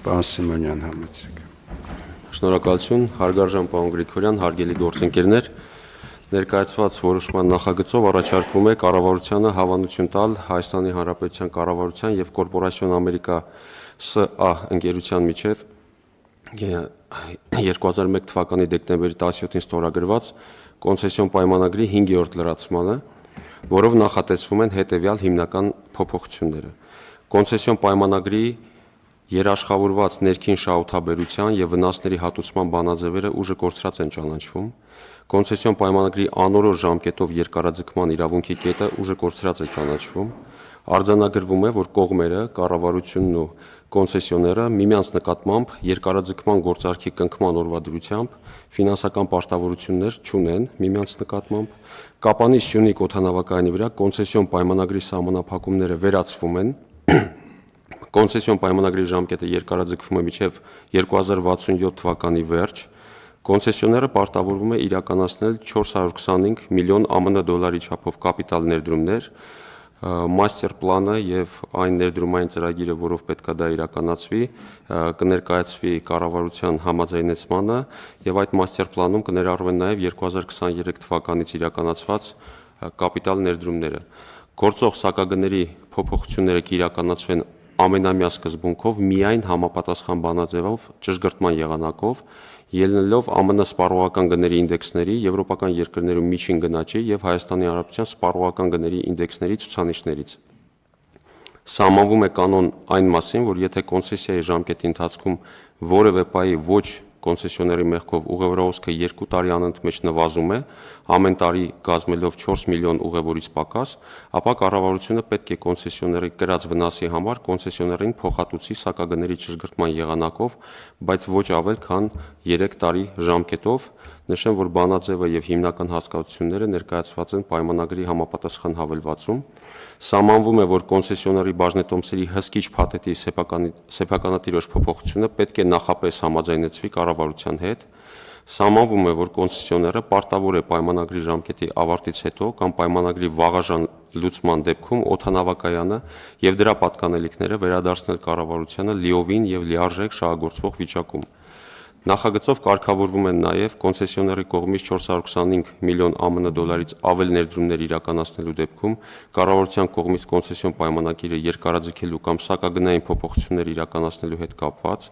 Պարոն Սիմոնյան, համեցեք։ Շնորհակալություն, հարգարժան պարոն Գրիգորյան, հարգելի գործընկերներ, ներկայացված որոշման նախագծով առաջարկվում է կառավարությանը հավանություն տալ Հայաստանի Հանրապետության կառավարության եւ Կորպորասիոն Ամերիկա ՍԱ ընկերության միջև 2001 թվականի դեկտեմբերի 17-ին ստորագրված կոնցեսիոն պայմանագրի 5-րդ լրացմանը, որով նախատեսվում են հետևյալ հիմնական փոփոխությունները։ Կոնցեսիոն պայմանագրի երաշխավորված ներքին շահութաբերության եւ վնասների հատուցման բանաձևերը ուժը կորցրած են ճանաչվում։ Կոնցեսիոն պայմանագրի անորոշ ժամկետով երկարաձգման իրավունքի կետը ուժը կորցրած է ճանաչվում։ Արձանագրվում է, որ կողմերը, կառավարությունն ու կոնցեսիոները միմյանց նկատմամբ երկարաձգման գործարքի կնքման օրվա դրությամբ ֆինանսական պարտավորություններ չունեն միմյանց նկատմամբ։ Կապանի Սյունիք օդանավակայանի վրա կոնցեսիոն պայմանագրի սահմանափակումները վերացվում են։ Կոնցեսիոն պայմանագրի ժամկետը երկարաձգվում է մինչև 2067 թվականի վերջ։ Կոնցեսիոները պարտավորվում է իրականացնել 425 միլիոն ԱՄՆ դոլարի չափով կապիտալ ներդրումներ, մաստեր պլանը եւ այն ներդրումային ծրագիրը, որով պետք է դա իրականացվի, կներկայացվի կառավարության համաձայնեցմանը եւ այդ մաստեր պլանում կներառվեն նաեւ 2023 թվականից իրականացված կապիտալ ներդրումները։ Գործող սակագների փոփոխությունները կիրականացվեն ամենամյա սկզբունքով միայն համապատասխան բանաձևով ճշգրտման եղանակով, ելնելով ԱՄՆ սպառողական գների ինդեքսների, եվրոպական երկրներում միջին գնաճի եւ Հայաստանի Հանրապետության սպառողական գների ինդեքսների ցուցանիշներից։ Սահմանվում է կանոն այն մասին, որ եթե կոնցեսիայի ժամկետի ընթացքում որևէ պահի ոչ կոնցեսիոների մեղքով ուղևորահոսքը 2 տարի անընդմեջ նվազում է, ամեն տարի կազմելով 4 միլիոն ուղևորից պակաս, ապա կառավարությունը պետք է կոնցեսիոների կրած վնասի համար կոնցեսիոներին փոխհատուցի սակագների ճշգրտման եղանակով, բայց ոչ ավել քան 3 տարի ժամկետով։ Նշեմ, որ բանաձևը եւ հիմնական հասկացությունները ներկայացված են պայմանագրի համապատասխան հավելվածում։ Սահմանվում է, որ կոնցեսիոների բաժնետոմսերի հսկիչ փաթեթի սեփականատիրոջ փոփոխությունը պետք է նախապես համաձայնեցվի կառավարության հետ։ Սահմանվում է, որ կոնցեսիոները պարտավոր է պայմանագրի ժամկետի ավարտից հետո կամ պայմանագրի վաղաժամ լուծման դեպքում օդանավակայանը եւ դրա պատկանելիքները վերադարձնել կառավարությանը լիովին եւ լիարժեք շահագործվող վիճակում։ Նախագծով կարգավորվում են նաև կոնցեսիոների կողմից 425 միլիոն ԱՄՆ դոլարից ավել ներդրումներ իրականացնելու դեպքում կառավարության կողմից կոնցեսիոն պայմանագիրը երկարաձգելու կամ սակագնային փոփոխություններ իրականացնելու հետ կապված,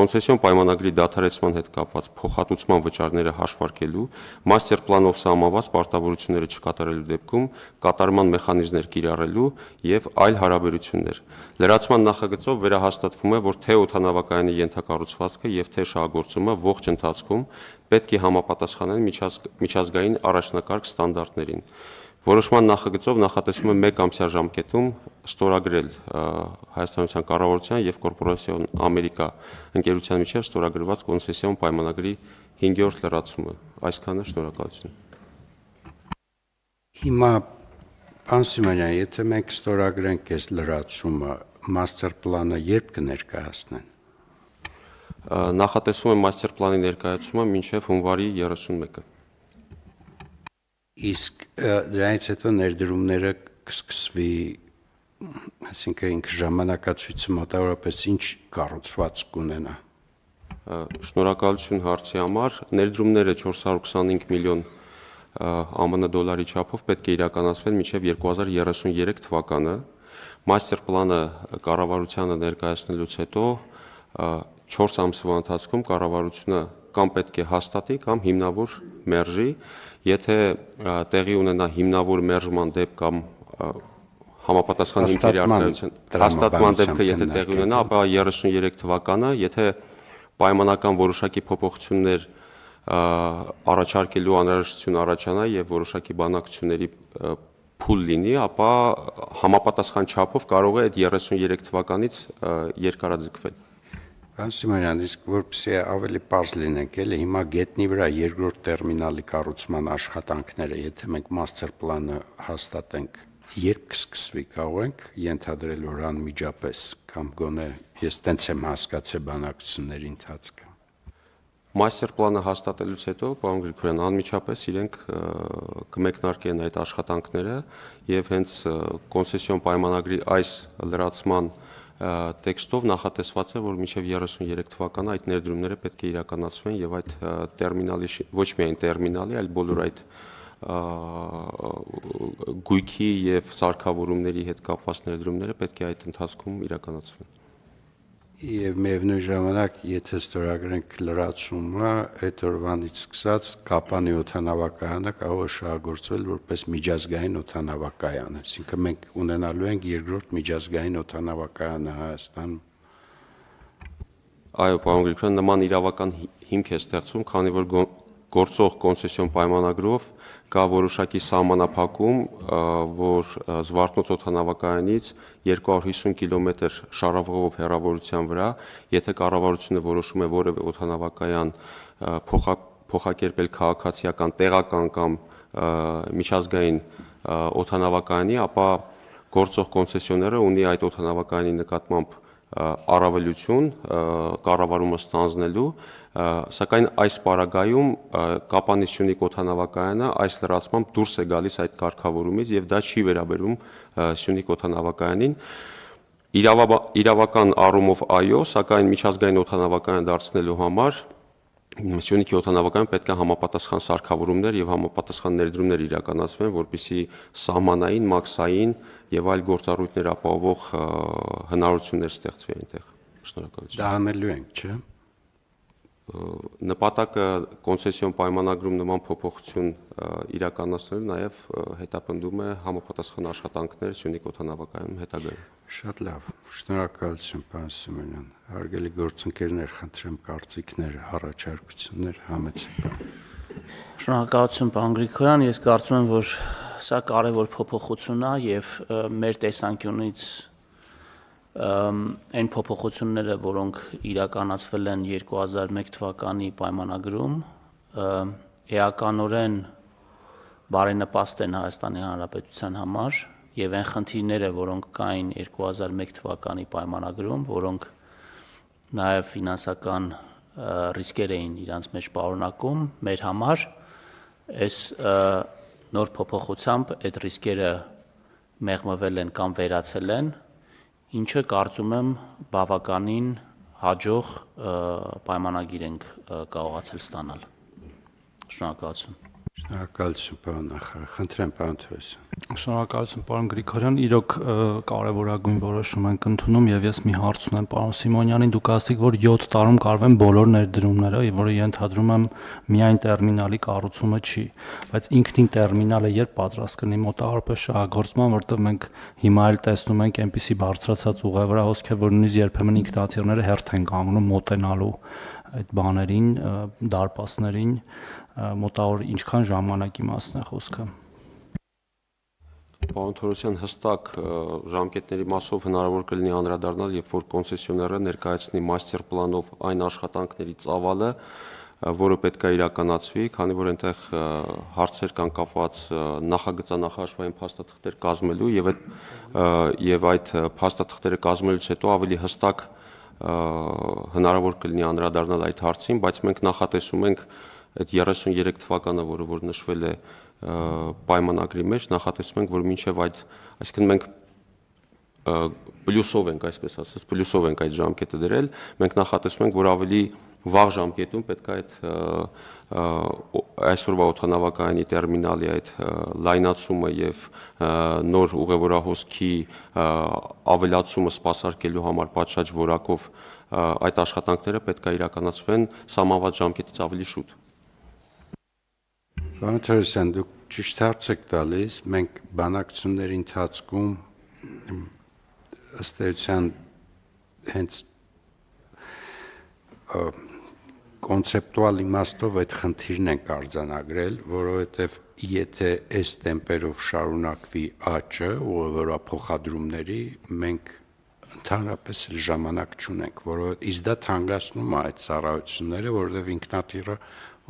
կոնցեսիոն պայմանագրի դադարեցման հետ կապված փոխհատուցման վճարները հաշվարկելու, մաստեր պլանով սահմանված պարտավորությունները չկատարելու դեպքում կատարման մեխանիզմներ կիրառելու եւ այլ հարաբերություններ։ Լրացման նախագծով վերահաստատվում է, որ թե օդանավակայանի ենթակառուցվածքը եւ թե շահագործումը ողջ ընթացքում պետք է համապատասխանեն միջազգային առաջնակարգ ստանդարտներին։ Որոշման նախագծով նախատեսվում է 1 ամսյա ժամկետում ստորագրել Հայաստանյան կառավարության եւ Կորպորասիոն Ամերիկա ընկերության միջև ստորագրված կոնցեսիոն պայմանագրի 5-րդ լրացումը։ Այսքանը, շնորհակալություն։ Հիմա պարոն Սիմոնյան, եթե մենք ստորագրենք այս լրացումը, մաստեր պլանը երբ կներկայացնեն։ Նախատեսվում է մաստեր պլանի ներկայացումը մինչև հունվարի 31-ը։ Իսկ դրանից հետո ներդրումները կսկսվի, այսինքն ինքը ժամանակացույցը մոտավորապես ինչ կառուցվածք կունենա։ Շնորհակալություն հարցի համար։ Ներդրումները 425 միլիոն ԱՄՆ դոլարի չափով պետք է իրականացվեն մինչև 2033 թվականը։ Մաստեր պլանը կառավարությանը ներկայացնելուց հետո 4 ամսվա ընթացքում կառավարությունը կամ պետք է հաստատի կամ հիմնավոր մերժի, եթե տեղի ունենա հիմնավոր մերժման դեպք կամ համապատասխան հիմքերի առկայության հաստատման դեպքը եթե տեղի ունենա, ապա 33 թվականը, եթե պայմանական որոշակի փոփոխություններ առաջարկելու անհրաժեշտություն առաջանա եւ որոշակի բանակցությունների փուլ լինի, ապա համապատասխան չափով կարող է այդ 33 թվականից երկարաձգվել։ Պարոն Սիմոնյան, իսկ որպեսզի ավելի պարզ լինենք, էլի հիմա գետնի վրա երկրորդ տերմինալի կառուցման աշխատանքները, եթե մենք մաստեր պլանը հաստատենք, երբ կսկսվի, կարող ենք ենթադրել, որ անմիջապես կամ գոնե ես տենց եմ հասկացել բանակցությունների ընթացքը։ Մաստեր պլանը հաստատելուց հետո, պարոն Գրիգորյան, անմիջապես իրենք կմեկնարկեն այդ աշխատանքները եւ հենց կոնցեսիոն պայմանագրի այս լրացման տեքստով նախատեսված է, որ մինչև 33 թվականը այդ ներդրումները պետք է իրականացվեն եւ այդ տերմինալի ոչ միայն տերմինալի, այլ բոլոր այդ գույքի եւ սարքավորումների հետ կապված ներդրումները պետք է այդ ընթացքում իրականացվեն։ Եվ միևնույն ժամանակ, եթե ստորագրենք լրացումը, այդ օրվանից սկսած Կապանի օդանավակայանը կարող է շահագործվել որպես միջազգային օդանավակայան, այսինքն մենք ունենալու ենք երկրորդ միջազգային օդանավակայանը Հայաստանում։ Այո, պարոն Գրիգորյան, նման իրավական հիմք է ստեղծվում, քանի որ գործող կոնցեսիոն պայմանագրով կա որոշակի սահմանափակում, որ Զվարթնոց օդանավակայանից 250 կիլոմետր շարավղով հեռավորության վրա, եթե կառավարությունը որոշում է որևէ օդանավակայան փոխակերպել քաղաքացիական, տեղական կամ միջազգային օդանավակայանի, ապա գործող կոնցեսիոները ունի այդ օդանավակայանի նկատմամբ առավելություն կառավարումը ստանձնելու, սակայն այս պարագայում Կապանի Սյունիք օդանավակայանը այս լրացմամբ դուրս է գալիս այդ կարգավորումից եւ դա չի վերաբերում Սյունիք օդանավակայանին։ Իրավական առումով այո, սակայն միջազգային օդանավակայան դարձնելու համար Սյունիքի օդանավակայանը պետք է համապատասխան սարքավորումներ եւ համապատասխան ներդրումներ իրականացվեն, որպեսզի սահմանային, մաքսային եւ այլ գործառույթներ ապահովող հնարավորություններ ստեղծվի այնտեղ։ Շնորհակալություն։ Դա անելու ենք, չէ՞։ Նպատակը կոնցեսիոն պայմանագրում նման փոփոխություն իրականացնելու նաև հետապնդում է համապատասխան աշխատանքներ Սյունիք օդանավակայանում հետագայում։ Շատ լավ, շնորհակալություն, պարոն Սիմոնյան։ Հարգելի գործընկերներ, խնդրեմ կարծիքներ, առաջարկություններ համեցեք։ Շնորհակալություն, պարոն Գրիգորյան, ես կարծում եմ, որ սա կարևոր փոփոխություն է եւ մեր տեսանկյունից այն փոփոխությունները, որոնք իրականացվել են 2001 թվականի պայմանագրում, էականորեն բարենպաստ են Հայաստանի Հանրապետության համար եւ այն խնդիրները, որոնք կային 2001 թվականի պայմանագրում, որոնք նաեւ ֆինանսական ռիսկեր էին իրանց մեջ պարունակում մեր համար, այս նոր փոփոխությամբ այդ ռիսկերը մեղմվել են կամ վերացել են, ինչը կարծում եմ բավականին հաջող պայմանագիր ենք կարողացել ստանալ։ Շնորհակալություն։ Շնորհակալություն, պարոն նախարար։ Խնդրեմ, պարոն Թովոսյան։ Շնորհակալություն, պարոն Գրիգորյան, իրոք կարևորագույն որոշում ենք ընդունում եւ ես մի հարց ունեմ պարոն Սիմոնյանին, դուք ասացիք, որ 7 տարում կարվեն բոլոր ներդրումները, որը ենթադրում եմ միայն տերմինալի կառուցումը չի, բայց ինքնին տերմինալը երբ պատրաստ կլինի մոտավորապես շահագործման, որտեղ մենք հիմա էլ տեսնում ենք այնպիսի բարձրացած ուղևրա հոսքեր, որ նույնիսկ երբեմն ինքնաթիռները հերթ են կանգնում մոտենալու այդ բաներին, դարպասներին, մոտավոր ինչքան ժամանակի մասն է խոսքը։ Պարոն Թորոսյան, հստակ ժամկետների մասով հնարավոր կլինի անդրադառնալ, երբ որ կոնցեսիոները ներկայացնի մաստեր պլանով այն աշխատանքների ծավալը, որը պետք է իրականացվի, քանի որ այնտեղ հարցեր կան կապված նախագծանախաշվային փաստաթղթեր կազմելու եւ այդ փաստաթղթերը կազմելուց հետո ավելի հստակ հնարավոր կլինի անդրադառնալ այդ հարցին, բայց մենք նախատեսում ենք այդ 33 թվականը, որ նշվել է պայմանագրի մեջ, նախատեսում ենք, որ մինչև այդ, այսինքն մենք պլյուսով ենք, այսպես ասած, պլյուսով ենք այդ ժամկետը դրել, մենք նախատեսում ենք, որ ավելի վաղ ժամկետում պետք է այդ այսօրվա օդանավակայանի տերմինալի այդ լայնացումը եւ նոր ուղևորահոսքի ավելացումը սպասարկելու համար պատշաճ որակով այդ աշխատանքները պետք է իրականացվեն սահմանված ժամկետից ավելի շուտ։ Պարոն Թորոսյան, դուք ճիշտ հարց եք տալիս, մենք բանակցությունների ընթացքում ըստ էության հենց կոնցեպտուալ իմաստով այդ խնդիրն ենք արձանագրել, որովհետև եթե այս տեմպերով շարունակվի աճը ուղևորափոխադրումների, մենք ընդհանրապես ժամանակ չունենք, որովհետև իսկ դա թանկացնում է այդ ծառայությունները, որովհետև ինքնաթիռը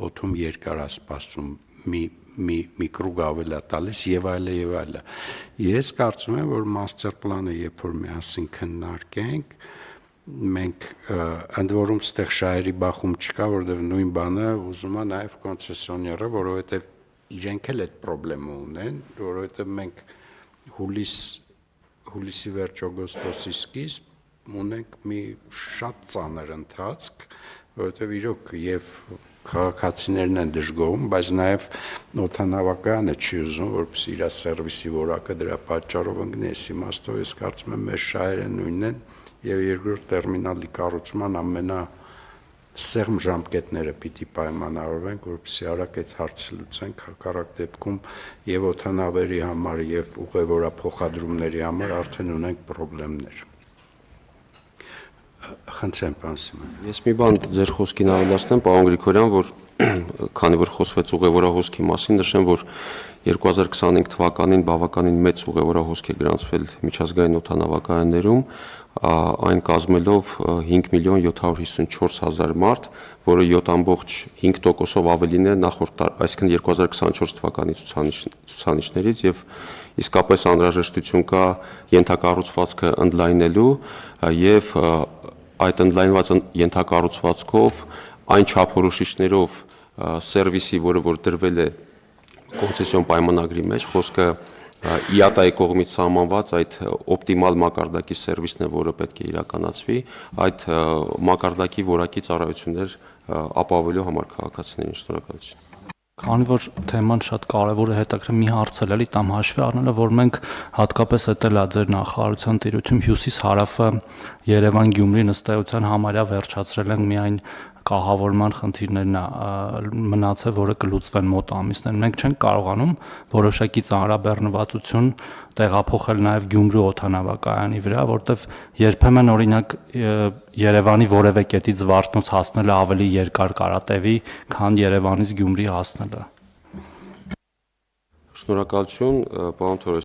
օդում երկար է սպասում, մի կրուգ ավել է տալիս եւ այլը եւ այլը։ Ես կարծում եմ, որ մաստեր պլանը երբ որ միասին քննարկենք, մենք ընդ որում ստեղ շահերի բախում չկա, որովհետեւ նույն բանը ուզում է նաեւ կոնցեսիոները, որովհետեւ իրենք էլ այդ խնդրումը ունեն, որովհետեւ մենք հուլիսի վերջ օգոստոսի սկիզբ ունենք մի շատ ծանր ընթացք, որովհետև իրոք եւ քաղաքացիներն են դժգոհում, բայց նաև օդանավակայանը չի ուզում, որպեսզի իր սերվիսի որակը դրա պատճառով ընկնի, այս իմաստով ես կարծում եմ մեր շահերը նույնն են եւ երկրորդ տերմինալի կառուցման ամենասեղմ ժամկետները պիտի պայմանավորվենք, որպեսզի արագ այդ հարցը լուծենք, հակառակ դեպքում եւ օդանավերի համար եւ ուղևորափոխադրումների համար արդեն ունենք խնդիրներ։ Խնդրեմ, պարոն Սիմոնյան։ Ես մի բան ձեր խոսքին ավելացնեմ, պարոն Գրիգորյան, որ քանի որ խոսվեց ուղևորահոսքի մասին, նշեմ, որ 2025 թվականին բավականին մեծ ուղևորահոսք է գրանցվել միջազգային օդանավակայաններում, այն կազմելով 5.754.000 մարդ, որը 7.5%-ով ավելին է նախորդ, այսինքն 2024 թվականի ցուցանիշներից եւ իսկապես անհրաժեշտություն կա ենթակառուցվածքը ընդլայնելու եւ այդ ընդլայնված ենթակառուցվածքով այն չափորոշիչներով սերվիսի, որ դրվել է կոնցեսիոն պայմանագրի մեջ, խոսքը ԻԱՏԱ-ի կողմից սահմանված այդ օպտիմալ մակարդակի սերվիսն է, որը պետք է իրականացվի, այդ մակարդակի որակի ծառայություններ ապահովելու համար քաղաքացիներին։ Շնորհակալություն։ Քանի որ թեման շատ կարևոր է, հետաքրքիր մի հարց էլ էլի տամ հաշվի առնելը, որ մենք հատկապես էտել է ձեր նախարարության տիրույթում հյուսիս-հարավը Երևան-Գյումրի նստայության համարյա վերջացրել են միայն կահավորման խնդիրներն մնացել, որը կլուծվեն մոտ ամիսներ։ Մենք չենք կարողանում որոշակի ծանրաբեռնվածություն տեղափոխել նաև Գյումրի օդանավակայանի վրա, որտեվ երբեմն օրինակ Երևանի որևէ կետից Զվարթնոց հասնելը ավելի երկար կարատևի, քան Երևանից Գյումրի հասնելը։ Շնորհակալություն, պարոն Թորոսյան։